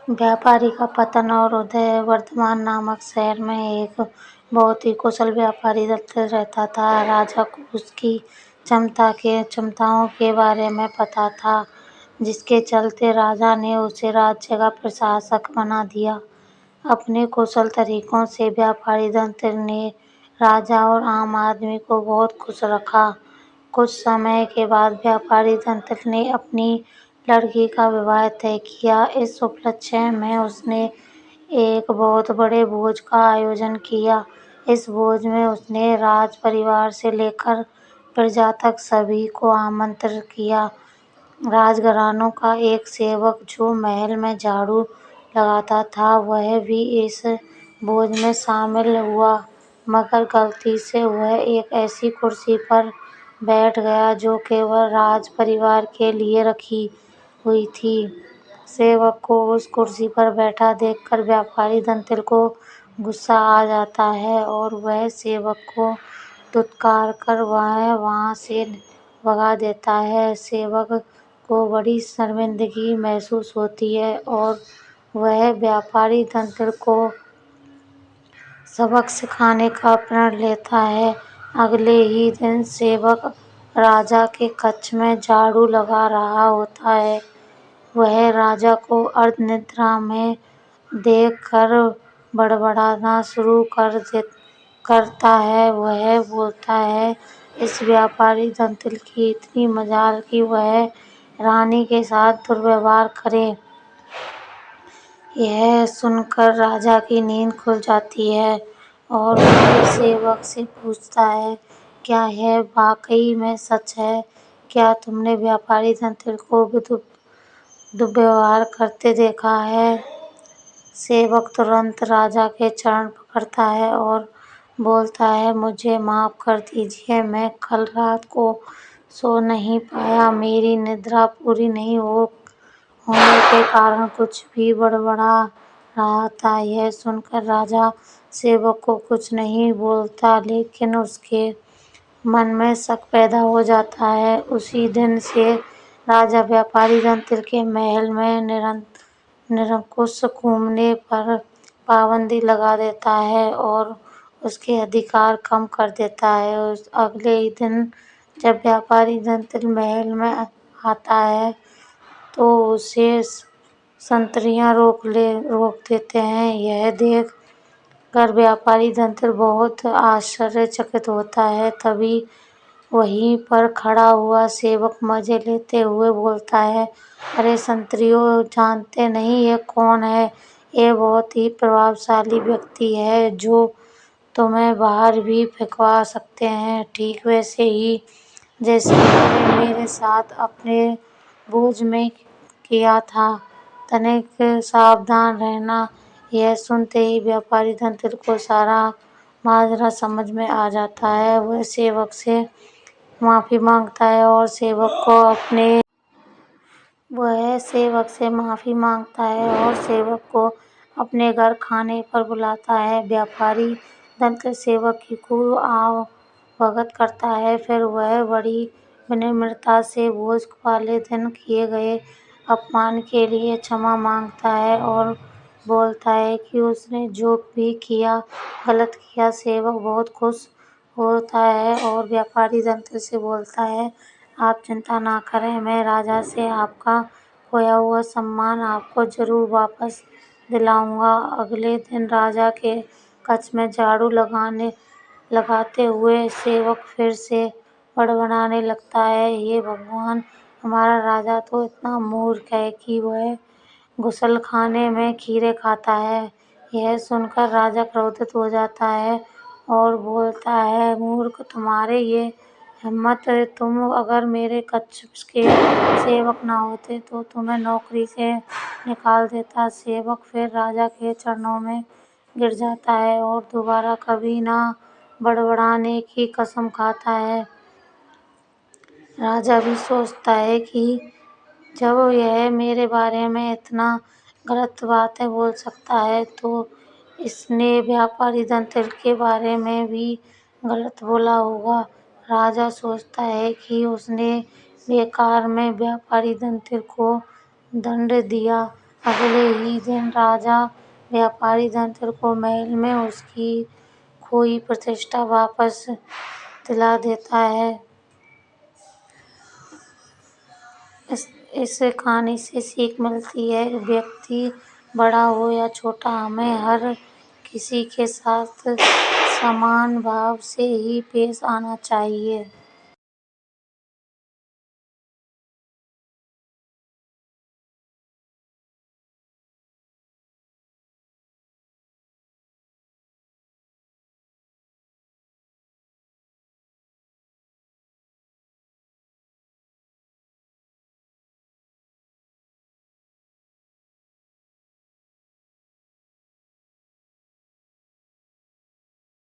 व्यापारी का पतन और उदय। वर्धमान नामक शहर में एक बहुत ही कुशल व्यापारी दत्त रहता था। राजा को उसकी क्षमताओं के बारे में पता था, जिसके चलते राजा ने उसे राज्य का प्रशासक बना दिया। अपने कुशल तरीकों से व्यापारी दत्त ने राजा और आम आदमी को बहुत खुश रखा। कुछ समय के बाद व्यापारी दत्त ने अपनी लड़की का विवाह तय किया। इस उपलक्ष्य में उसने एक बहुत बड़े भोज का आयोजन किया। इस भोज में उसने राज परिवार से लेकर प्रजा तक सभी को आमंत्रित किया। राजघरानों का एक सेवक जो महल में झाड़ू लगाता था, वह भी इस भोज में शामिल हुआ, मगर गलती से वह एक ऐसी कुर्सी पर बैठ गया जो केवल राज परिवार के लिए रखी हुई थी। सेवक को उस कुर्सी पर बैठा देखकर व्यापारी दत्त को गुस्सा आ जाता है और वह सेवक को धुतकार कर वहां से भगा देता है। सेवक को बड़ी शर्मिंदगी महसूस होती है और वह व्यापारी दत्त को सबक सिखाने का प्रण लेता है। अगले ही दिन सेवक राजा के कक्ष में झाड़ू लगा रहा होता है। वह राजा को अर्धनिद्रा में देखकर बड़बड़ाना शुरू करता है। वह बोलता है, इस व्यापारी दत्त की इतनी मजाल कि वह रानी के साथ दुर्व्यवहार करे। यह सुनकर राजा की नींद खुल जाती है और वह सेवक से पूछता है, क्या यह वाकई में सच है? क्या तुमने व्यापारी दत्त को दुर्व्यवहार करते देखा है? सेवक तुरंत राजा के चरण पकड़ता है और बोलता है, मुझे माफ कर दीजिए, मैं कल रात को सो नहीं पाया। मेरी निद्रा पूरी नहीं होने के कारण कुछ भी बड़बड़ा रहा था। यह सुनकर राजा सेवक को कुछ नहीं बोलता, लेकिन उसके मन में शक पैदा हो जाता है। उसी दिन से राजा व्यापारी दत्त के महल में निरंकुश घूमने पर पाबंदी लगा देता है और उसके अधिकार कम कर देता है। अगले ही दिन जब व्यापारी दत्त महल में आता है तो उसे संतरियां रोक देते हैं। यह देख कर व्यापारी दत्त बहुत आश्चर्यचकित होता है। तभी वहीं पर खड़ा हुआ सेवक मजे लेते हुए बोलता है, अरे संतरियों, जानते नहीं ये कौन है? ये बहुत ही प्रभावशाली व्यक्ति है जो तुम्हें बाहर भी फेंकवा सकते हैं, ठीक वैसे ही जैसे तुमने मेरे साथ अपने भोज में किया था। तनिक सावधान रहना। यह सुनते ही व्यापारी दत्त को सारा माजरा समझ में आ जाता है। वह सेवक से माफी मांगता है और सेवक को अपने घर खाने पर बुलाता है। व्यापारी दत्त सेवक की खूब आवभगत करता है। फिर वह बड़ी विनम्रता से भोज वाले दिन किए गए अपमान के लिए क्षमा मांगता है और बोलता है कि उसने जो भी गलत किया। सेवक बहुत खुश होता है और व्यापारी दत्त से बोलता है, आप चिंता ना करें, मैं राजा से आपका खोया हुआ सम्मान आपको जरूर वापस दिलाऊंगा। अगले दिन राजा के कक्ष में झाड़ू लगाते हुए सेवक फिर से बड़बड़ाने लगता है, हे भगवान, हमारा राजा तो इतना मूर्ख है कि वह गुसलखाने में खीरे खाता है। यह सुनकर राजा क्रोधित हो जाता है और बोलता है, मूर्ख, तुम्हारे ये हिम्मत! तुम अगर मेरे कक्ष के सेवक ना होते तो तुम्हें नौकरी से निकाल देता। सेवक फिर राजा के चरणों में गिर जाता है और दोबारा कभी ना बड़बड़ाने की कसम खाता है। राजा भी सोचता है कि जब यह मेरे बारे में इतना गलत बातें बोल सकता है तो इसने व्यापारी दत्त के बारे में भी गलत बोला होगा। राजा सोचता है कि उसने बेकार में व्यापारी दत्त को दंड दिया اگلے ہی دن راجا व्यापारी धनतेल کو محل میں اس کی کھوئی پرتشٹھا واپس دلا دیتا ہے۔ اس کہانی سے سیکھ ملتی ہے کہ ویکتی بڑا ہو یا چھوٹا، ہمیں ہر کسی کے ساتھ سمان بھاو سے ہی پیش آنا چاہیے۔